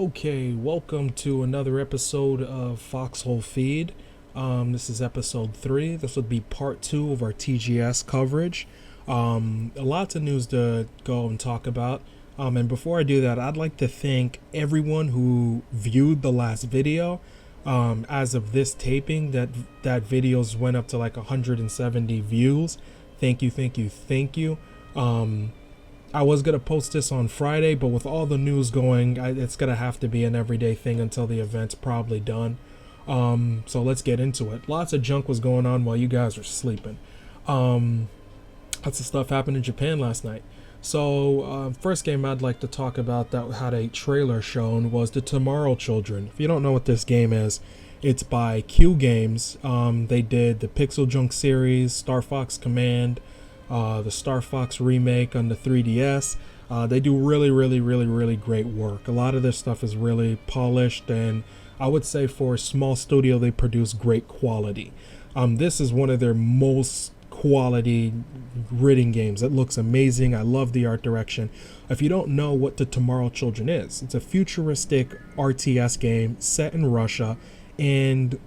Okay, welcome to another episode of Foxhole Feed. This is episode 3. This would be part 2 of our TGS coverage. Lots of news to go and talk about. And before I do that, I'd like to thank everyone who viewed the last video. As of this taping, that videos went up to like 170 views. Thank you. I was going to post this on Friday, but with all the news going, it's going to have to be an everyday thing until the event's probably done. So let's get into it. Lots of junk was going on while you guys were sleeping. Lots of stuff happened in Japan last night. So first game I'd like to talk about that had a trailer shown was the Tomorrow Children. If you don't know what this game is, it's by Q Games. They did the Pixel Junk series, Star Fox Command, the Star Fox remake on the 3DS. They do really great work. A lot of their stuff is really polished, and I would say for a small studio they produce great quality. This is one of their most quality written games. It looks amazing. I love the art direction. If you don't know what the Tomorrow Children is, it's a futuristic RTS game set in Russia, and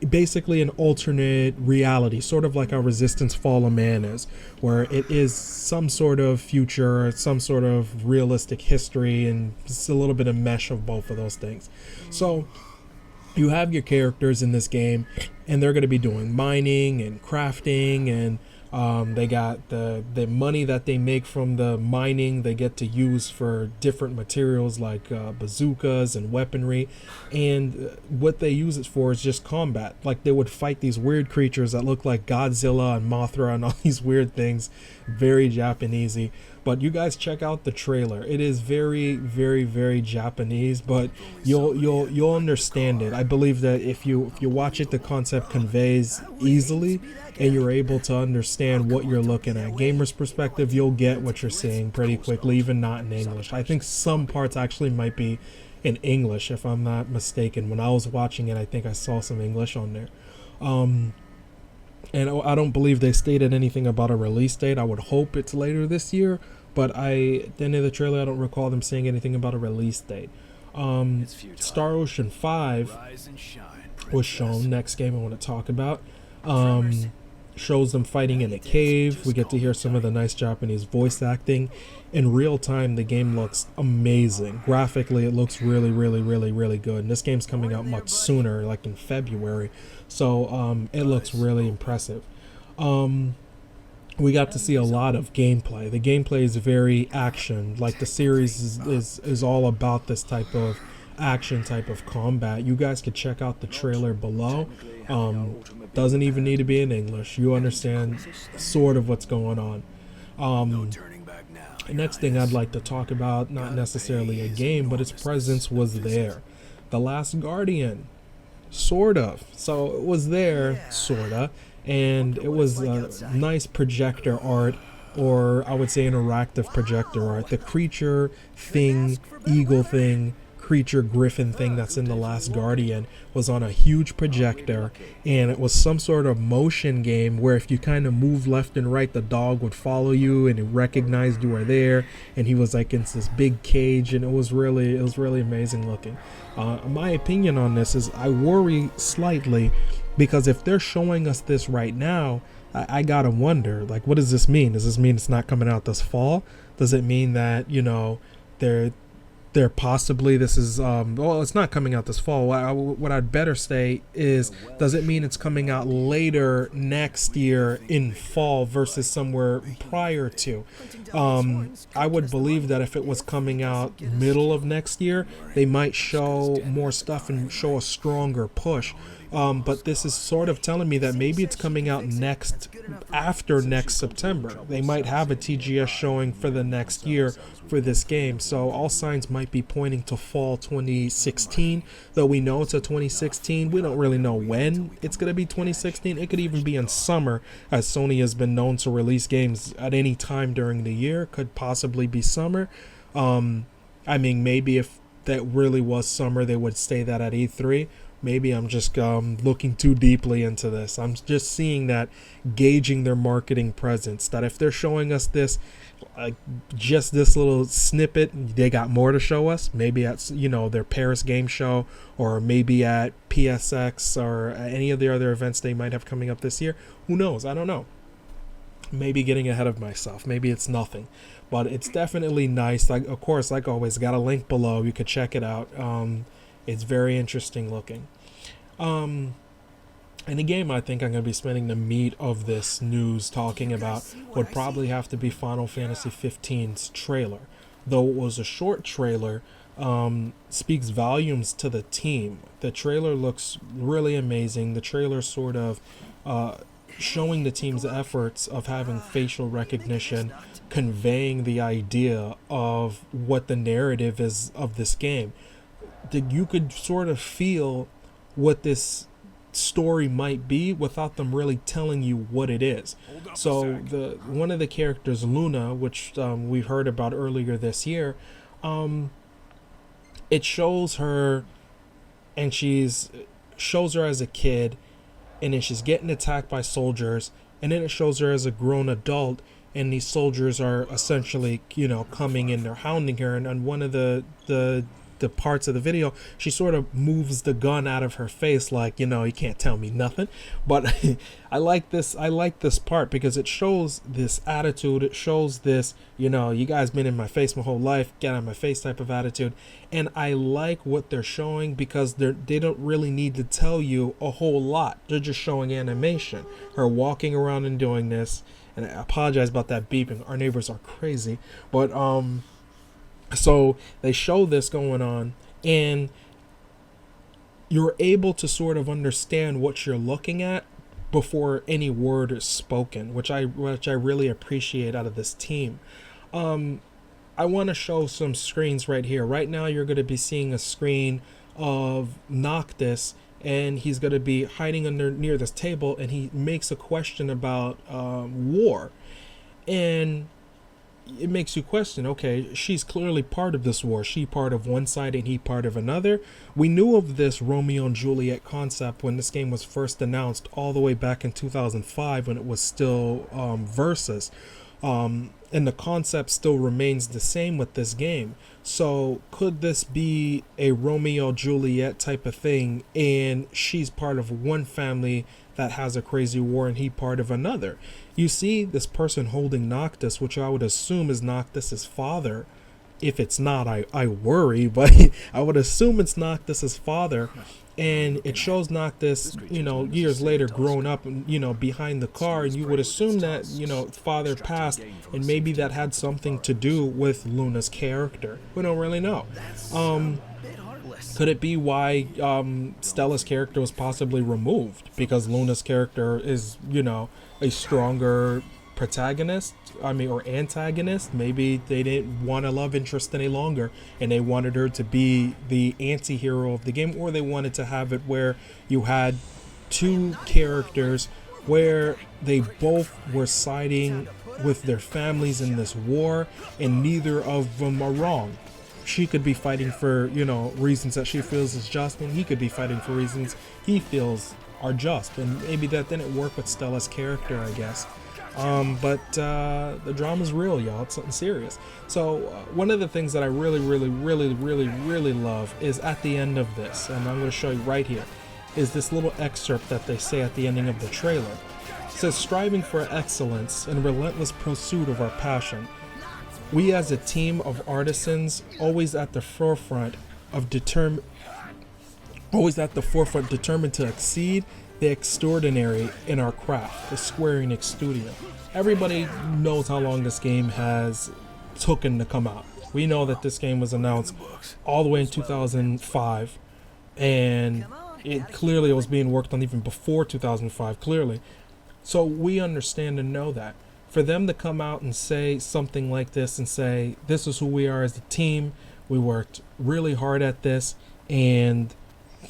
basically an alternate reality, sort of like how Resistance Fall of Man is, where it is some sort of future, some sort of realistic history, and it's a little bit of mesh of both of those things. So you have your characters in this game, and they're going to be doing mining and crafting, and they got the money that they make from the mining they get to use for different materials like bazookas and weaponry, and what they use it for is just combat. Like, they would fight these weird creatures that look like Godzilla and Mothra and all these weird things. Very Japanesey. But you guys check out the trailer. It is very Japanese, but you'll understand it. I believe that if you watch it, the concept conveys easily, and you're able to understand what you're looking at. Gamer's perspective, you'll get what you're seeing pretty quickly, even not in English. I think some parts actually might be in English, if I'm not mistaken. When I was watching it, I think I saw some English on there. And I don't believe they stated anything about a release date. I would hope it's later this year, but at the end of the trailer, I don't recall them saying anything about a release date. Star Ocean 5 was shown. Next game I want to talk about. Shows them fighting in a cave. We get to hear some of the nice Japanese voice acting. In real time, the game looks amazing. Graphically, it looks really good. And this game's coming out much sooner, like in February. So it looks really impressive. We got to see a lot of gameplay. The gameplay is very action. Like, the series is all about this type of action type of combat. You guys could check out the trailer below. Doesn't even need to be in English. You understand sort of what's going on. The next thing I'd like to talk about, not necessarily a game, but its presence was there. The Last Guardian, sort of. So it was there, sorta, and it was nice projector art, or I would say interactive projector art. The creature thing, eagle thing, creature griffin thing that's in The Last Guardian was on a huge projector, and it was some sort of motion game where if you kind of move left and right, the dog would follow you, and it recognized you were there, and he was like in this big cage, and it was really amazing looking. My opinion on this is I worry slightly, because if they're showing us this right now, I gotta wonder, like, what does this mean? Does this mean it's not coming out this fall? Does it mean that, you know, they're possibly, this is well, it's not coming out this fall. What I'd better say is, does it mean it's coming out later next year in fall versus somewhere prior to? I would believe that if it was coming out middle of next year, they might show more stuff and show a stronger push. But this is sort of telling me that maybe it's coming out after next September. They might have a TGS showing for the next year for this game. So all signs might be pointing to fall 2016, though we know it's a 2016. We don't really know when it's going to be 2016. It could even be in summer, as Sony has been known to release games at any time during the year. Could possibly be summer. I mean, maybe if that really was summer, they would say that at E3. maybe I'm just looking too deeply into this. I'm just seeing that, gauging their marketing presence, that if they're showing us this, just this little snippet, they got more to show us. Maybe at, you know, their Paris game show, or maybe at PSX, or any of the other events they might have coming up this year. Who knows? I don't know. Maybe getting ahead of myself. Maybe it's nothing, but it's definitely nice. Like, of course, like always, got a link below. You could check it out. It's very interesting looking. And a game I think I'm going to be spending the meat of this news talking about would probably have to be Final Fantasy 15's trailer. Though it was a short trailer, speaks volumes to the team. The trailer looks really amazing. The trailer sort of showing the team's efforts of having facial recognition, conveying the idea of what the narrative is of this game. You could sort of feel what this story might be without them really telling you what it is. So one of the characters, Luna, which we've heard about earlier this year, it shows her, and shows her as a kid, and then she's getting attacked by soldiers, and then it shows her as a grown adult, and these soldiers are essentially, you know, coming in, they're hounding her, and on one of the parts of the video, she sort of moves the gun out of her face, like, you know, you can't tell me nothing. But I like this part because it shows this attitude. It shows this, you know, you guys been in my face my whole life, get out of my face type of attitude. And I like what they're showing because they don't really need to tell you a whole lot. They're just showing animation, her walking around and doing this. And I apologize about that beeping, our neighbors are crazy. But so they show this going on, and you're able to sort of understand what you're looking at before any word is spoken, which I really appreciate out of this team. I want to show some screens right here. Right now you're going to be seeing a screen of Noctis, and he's going to be hiding near this table, and he makes a question about war. And it makes you question, okay, she's clearly part of this war. She part of one side and he part of another. We knew of this Romeo and Juliet concept when this game was first announced all the way back in 2005 when it was still Versus. And the concept still remains the same with this game. So could this be a Romeo Juliet type of thing, and she's part of one family that has a crazy war and he part of another? You see this person holding Noctis, which I would assume is Noctis's father. If it's not, I worry, but I would assume it's Noctis's father. And it shows Noctis, you know, years later grown up, you know, behind the car, and you would assume that, you know, father passed, and maybe that had something to do with Luna's character. We don't really know. Could it be why Stella's character was possibly removed? Because Luna's character is, you know, a stronger protagonist, or antagonist. Maybe they didn't want a love interest any longer, and they wanted her to be the anti-hero of the game, or they wanted to have it where you had two characters where they both were siding with their families in this war, and neither of them are wrong. She could be fighting for, you know, reasons that she feels is just, and he could be fighting for reasons he feels are just. And maybe that didn't work with Stella's character, I guess. But the drama's real, y'all. It's something serious. So one of the things that I really love is at the end of this, and I'm going to show you right here, is this little excerpt that they say at the ending of the trailer. It says, "Striving for excellence and relentless pursuit of our passion. We as a team of artisans, always at the forefront, determined to exceed the extraordinary in our craft, the Square Enix studio." Everybody knows how long this game has taken to come out. We know that this game was announced all the way in 2005, and it clearly was being worked on even before 2005, clearly. So we understand and know that. For them to come out and say something like this and say, this is who we are as a team, we worked really hard at this, and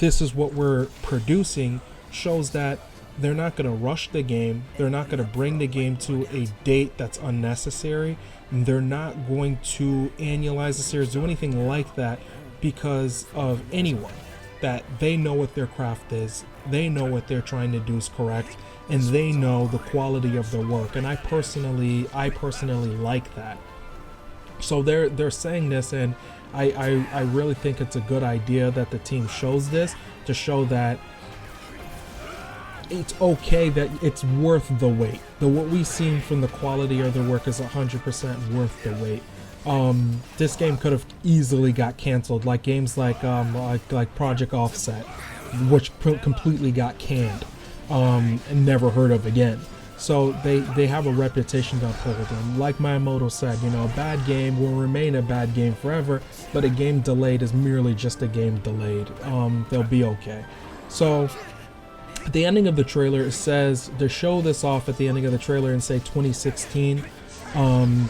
this is what we're producing, shows that they're not going to rush the game. They're not going to bring the game to a date that's unnecessary. They're not going to annualize the series, do anything like that because of anyone. that they know what their craft is, they know what they're trying to do is correct, and they know the quality of their work. And I personally like that. So they're saying this, and I really think it's a good idea that the team shows this, to show that it's okay, that it's worth the wait. What we've seen from the quality of their work is 100% worth the wait. This game could have easily got canceled, like games like Project Offset, which completely got canned and never heard of again. So they have a reputation to uphold, and like Miyamoto said, you know, a bad game will remain a bad game forever, but a game delayed is merely just a game delayed. They'll be okay. So at the ending of the trailer, it says, to show this off at the ending of the trailer and say 2016,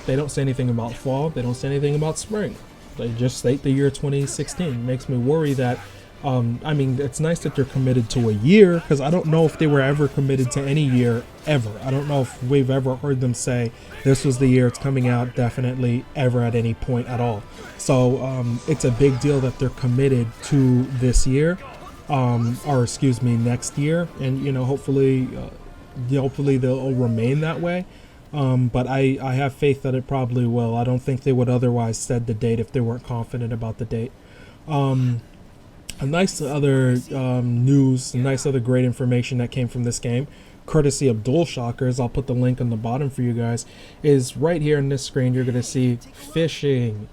they don't say anything about fall, they don't say anything about spring, they just state the year 2016. It makes me worry that, I mean, it's nice that they're committed to a year, because I don't know if they were ever committed to any year ever. I don't know if we've ever heard them say this was the year it's coming out definitely ever at any point at all. So it's a big deal that they're committed to this year, or excuse me, next year, and you know, hopefully they'll remain that way. But I have faith that it probably will. I don't think they would otherwise said the date if they weren't confident about the date. A nice other news, nice other great information that came from this game, courtesy of DualShockers, I'll put the link on the bottom for you guys, is right here in this screen. You're going to see fishing.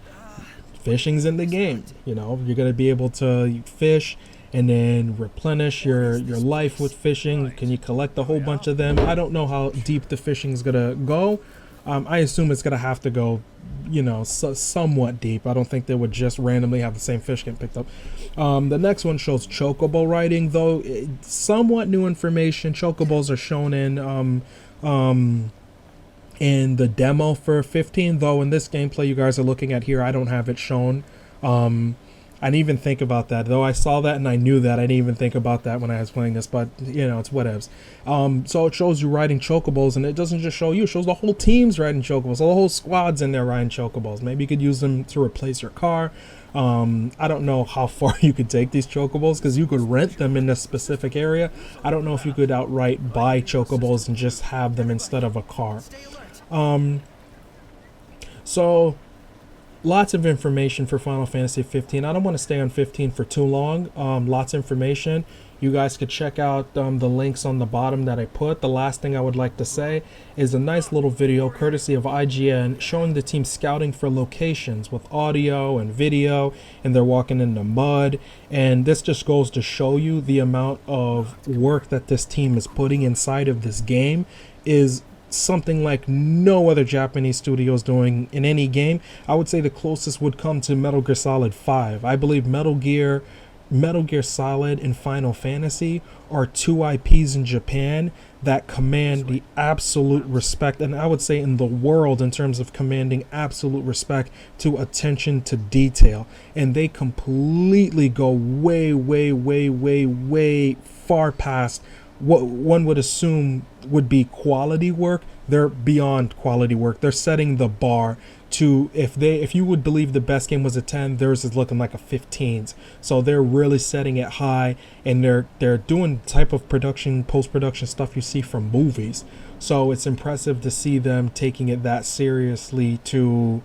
Fishing's in the game. You know, you're going to be able to fish and then replenish your life with fishing. Can you collect a whole bunch of them? I don't know how deep the fishing is gonna go. I assume it's gonna have to go, you know, somewhat deep. I don't think they would just randomly have the same fish get picked up. The next one shows chocobo riding, though somewhat new information. Chocobos are shown in the demo for 15, though in this gameplay you guys are looking at here, I don't have it shown. I didn't even think about that, though I saw that and I knew that. I didn't even think about that when I was playing this, but you know, it's whatevs. So it shows you riding chocobos, and it doesn't just show you, it shows the whole team's riding chocobos. So the whole squad's in there riding chocobos. Maybe you could use them to replace your car. I don't know how far you could take these chocobos, because you could rent them in a specific area. I don't know if you could outright buy chocobos and just have them instead of a car. So lots of information for Final Fantasy 15. I don't want to stay on 15 for too long. Lots of information. You guys could check out the links on the bottom that I put. The last thing I would like to say is a nice little video courtesy of IGN showing the team scouting for locations with audio and video, and they're walking in the mud. And this just goes to show you the amount of work that this team is putting inside of this game is something like no other Japanese studio is doing in any game. I would say the closest would come to Metal Gear Solid 5. I believe Metal Gear Solid and Final Fantasy are two IPs in Japan that command the absolute respect, and I would say in the world, in terms of commanding absolute respect to attention to detail. And they completely go way far past what one would assume would be quality work. They're beyond quality work. They're setting the bar to, if you would believe the best game was a 10, theirs is looking like a 15s. So they're really setting it high, and they're doing the type of production, post-production stuff you see from movies. So it's impressive to see them taking it that seriously, to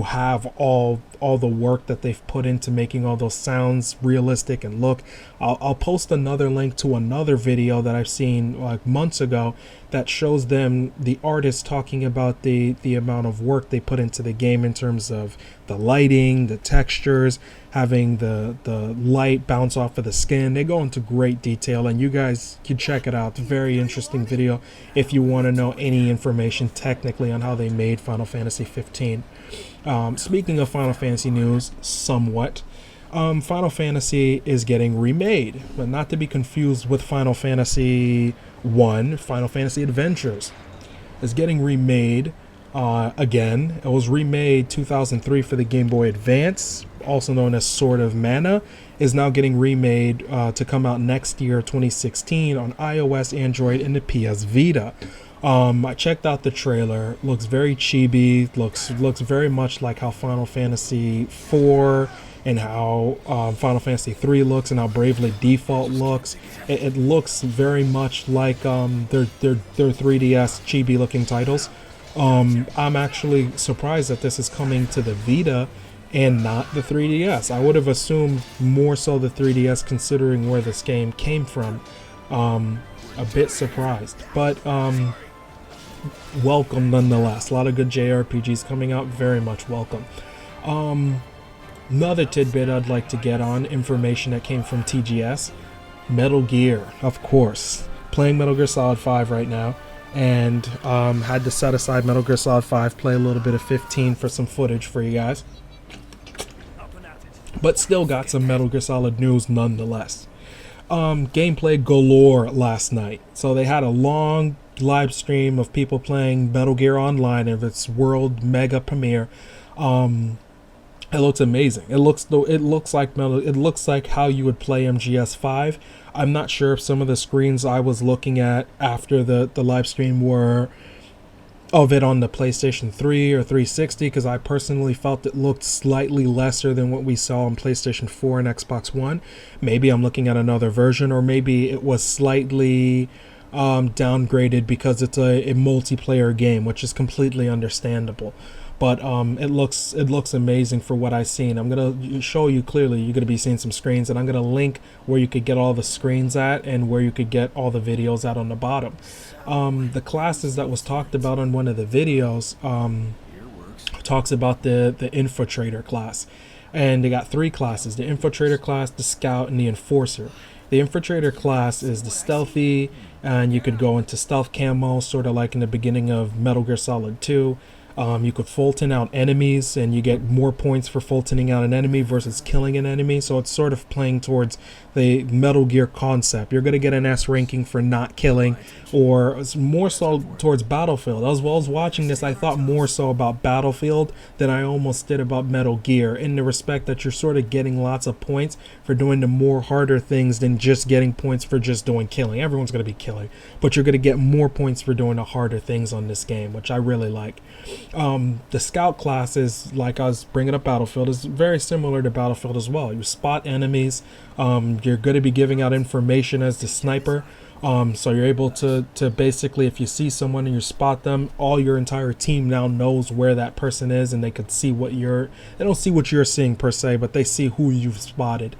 have all the work that they've put into making all those sounds realistic and look. I'll post another link to another video that I've seen like months ago that shows them, the artists, talking about the amount of work they put into the game in terms of the lighting, the textures, having the light bounce off of the skin. They go into great detail, and you guys can check it out. It's a very interesting video if you want to know any information technically on how they made Final Fantasy 15. Speaking of Final Fantasy news, somewhat, Final Fantasy is getting remade, but not to be confused with Final Fantasy 1. Final Fantasy Adventures is getting remade again. It was remade 2003 for the Game Boy Advance, also known as Sword of Mana, is now getting remade to come out next year, 2016, on iOS, Android, and the PS Vita. I checked out the trailer. Looks very chibi. Looks very much like how Final Fantasy 4 and how Final Fantasy 3 looks and how Bravely Default looks. It looks very much like their 3DS chibi looking titles. I'm actually surprised that this is coming to the Vita and not the 3DS. I would have assumed more so the 3DS considering where this game came from. A bit surprised, but welcome nonetheless. A lot of good JRPGs coming out, very much welcome. Another tidbit I'd like to get on, information that came from TGS. Metal Gear, of course. Playing Metal Gear Solid 5 right now, and had to set aside Metal Gear Solid 5, play a little bit of 15 for some footage for you guys. But still got some Metal Gear Solid news nonetheless. Gameplay galore last night. So they had a long live stream of people playing Metal Gear Online of its world mega premiere. It looks amazing. It looks like how you would play MGS5. I'm not sure if some of the screens I was looking at after the live stream were of it on the PlayStation 3 or 360, because I personally felt it looked slightly lesser than what we saw on PlayStation 4 and Xbox One. Maybe I'm looking at another version, or maybe it was slightly downgraded because it's a multiplayer game, which is completely understandable. But it looks amazing for what I've seen. I'm gonna show you clearly. You're gonna be seeing some screens, and I'm gonna link where you could get all the screens at and where you could get all the videos at on the bottom. The classes that was talked about on one of the videos talks about the Infiltrator class, and they got 3 classes: the Infiltrator class, the Scout, and the Enforcer. The Infiltrator class is the stealthy, and you could go into stealth camo, sort of like in the beginning of Metal Gear Solid 2. You could Fulton out enemies, and you get more points for Fultoning out an enemy versus killing an enemy. So it's sort of playing towards the Metal Gear concept. You're going to get an S ranking for not killing, or it's more so towards Battlefield. As well as watching this, I thought more so about Battlefield than I almost did about Metal Gear, in the respect that you're sort of getting lots of points for doing the more harder things than just getting points for just doing killing. Everyone's going to be killing, but you're going to get more points for doing the harder things on this game, which I really like. The Scout class is, like I was bringing up Battlefield, is very similar to Battlefield as well. You spot enemies. You're going to be giving out information as the sniper. So you're able to basically, if you see someone and you spot them, all your entire team now knows where that person is, and they could see what they don't see what you're seeing per se, but they see who you've spotted.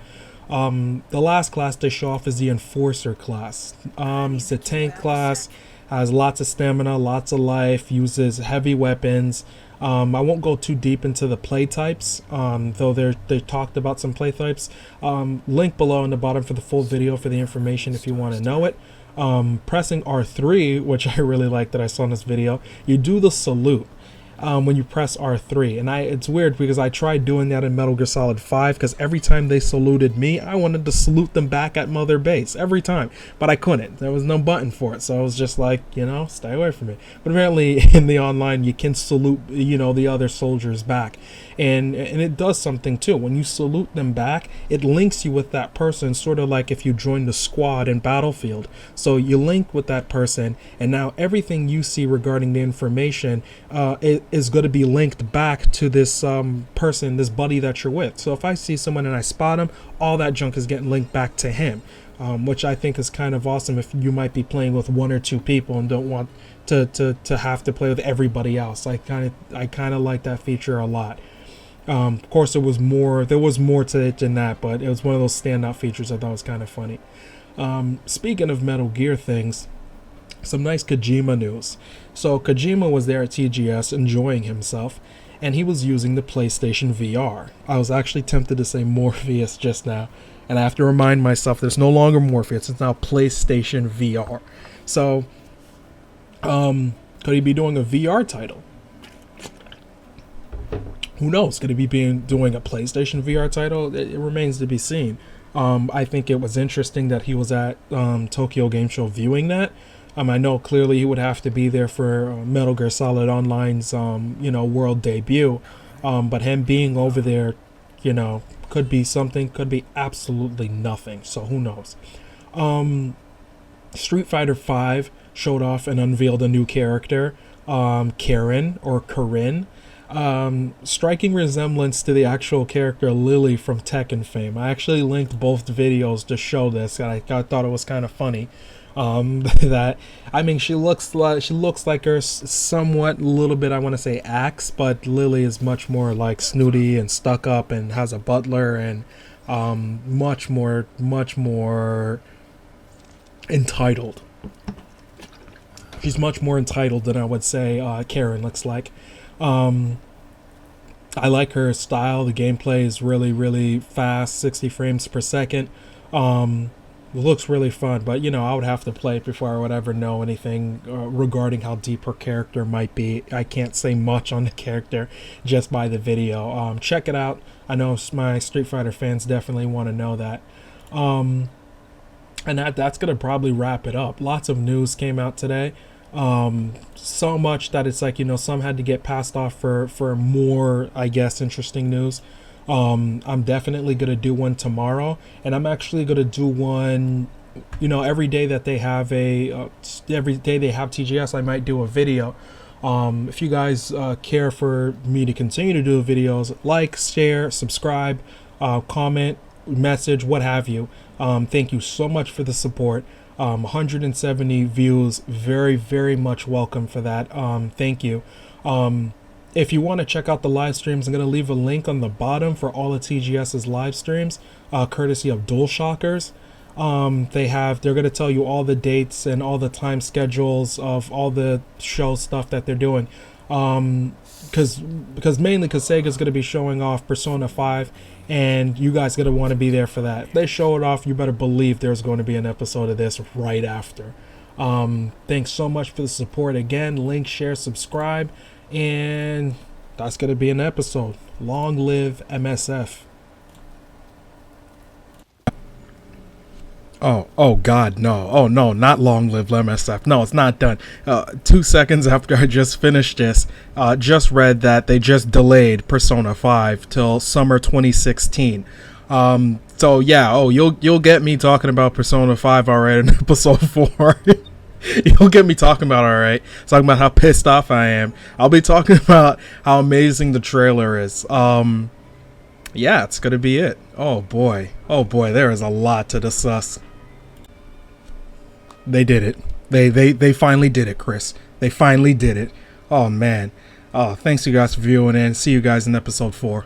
The last class they show off is the Enforcer class. It's the tank class. Has lots of stamina, lots of life, uses heavy weapons. I won't go too deep into the play types, though they talked about some play types. Link below in the bottom for the full video for the information if you want to know it. Pressing R3, which I really like that I saw in this video, you do the salute. When you press R3, and it's weird because I tried doing that in Metal Gear Solid 5, because every time they saluted me, I wanted to salute them back at Mother Base every time, but I couldn't. There was no button for it, so I was just like, stay away from it. But apparently in the online you can salute the other soldiers back, and it does something too. When you salute them back, it links you with that person, sort of like if you joined the squad in Battlefield. So you link with that person, and now everything you see regarding the information is going to be linked back to this person, this buddy that you're with. So if I see someone and I spot him, all that junk is getting linked back to him, which I think is kind of awesome if you might be playing with 1 or 2 people and don't want to have to play with everybody else. I kind of like that feature a lot. Of course, there was more to it than that, but it was one of those standout features I thought was kind of funny. Speaking of Metal Gear things, some nice Kojima news. So Kojima was there at TGS enjoying himself, and he was using the PlayStation VR. I was actually tempted to say Morpheus just now, and I have to remind myself there's no longer Morpheus, it's now PlayStation VR. So could he be doing a VR title? Who knows? Could he be doing a PlayStation VR title? It remains to be seen. I think it was interesting that he was at Tokyo Game Show viewing that. I know clearly he would have to be there for Metal Gear Solid Online's world debut, but him being over there, could be something, could be absolutely nothing. So who knows? Street Fighter V showed off and unveiled a new character, Karen or Corinne. striking resemblance to the actual character Lily from Tekken fame. I actually linked both videos to show this, and I thought it was kind of funny. That, I mean, she looks like her somewhat, a little bit, I want to say Axe, but Lily is much more like snooty and stuck up and has a butler and much more entitled. She's much more entitled than I would say Karen looks like. I like her style. The gameplay is really fast, 60 frames per second. Looks really fun, but you know, I would have to play it before I would ever know anything regarding how deep her character might be. I can't say much on the character just by the video. Check it out. I know my Street Fighter fans definitely want to know that. And that's gonna probably wrap it up. Lots of news came out today. So much that it's like, you know, some had to get passed off for more, I guess, interesting news. I'm definitely gonna do one tomorrow, and I'm actually gonna do one, you know, every day that they have every day they have TGS, I might do a video. If you guys care for me to continue to do videos, like, share, subscribe, comment, message, what have you. Thank you so much for the support. 170 views, very much welcome for that. Thank you. If you want to check out the live streams, I'm going to leave a link on the bottom for all of TGS's live streams, courtesy of DualShockers. They're going to tell you all the dates and all the time schedules of all the show stuff that they're doing. Mainly because Sega's going to be showing off Persona 5, and you guys going to want to be there for that. If they show it off, you better believe there's going to be an episode of this right after. Thanks so much for the support again. Link, share, subscribe, and that's going to be an episode. Long live MSF. Oh God, no. Oh no, not long live MSF. No, it's not done. 2 seconds after I just finished this, just read that they just delayed Persona 5 till summer 2016. So yeah, you'll get me talking about Persona 5 alright in episode 4. You'll get me talking about talking about how pissed off I am. I'll be talking about how amazing the trailer is. Yeah, it's gonna be it. Oh boy, there is a lot to discuss. They did it. They finally did it, Chris. They finally did it. Oh man. Thanks you guys for viewing in. See you guys in episode 4.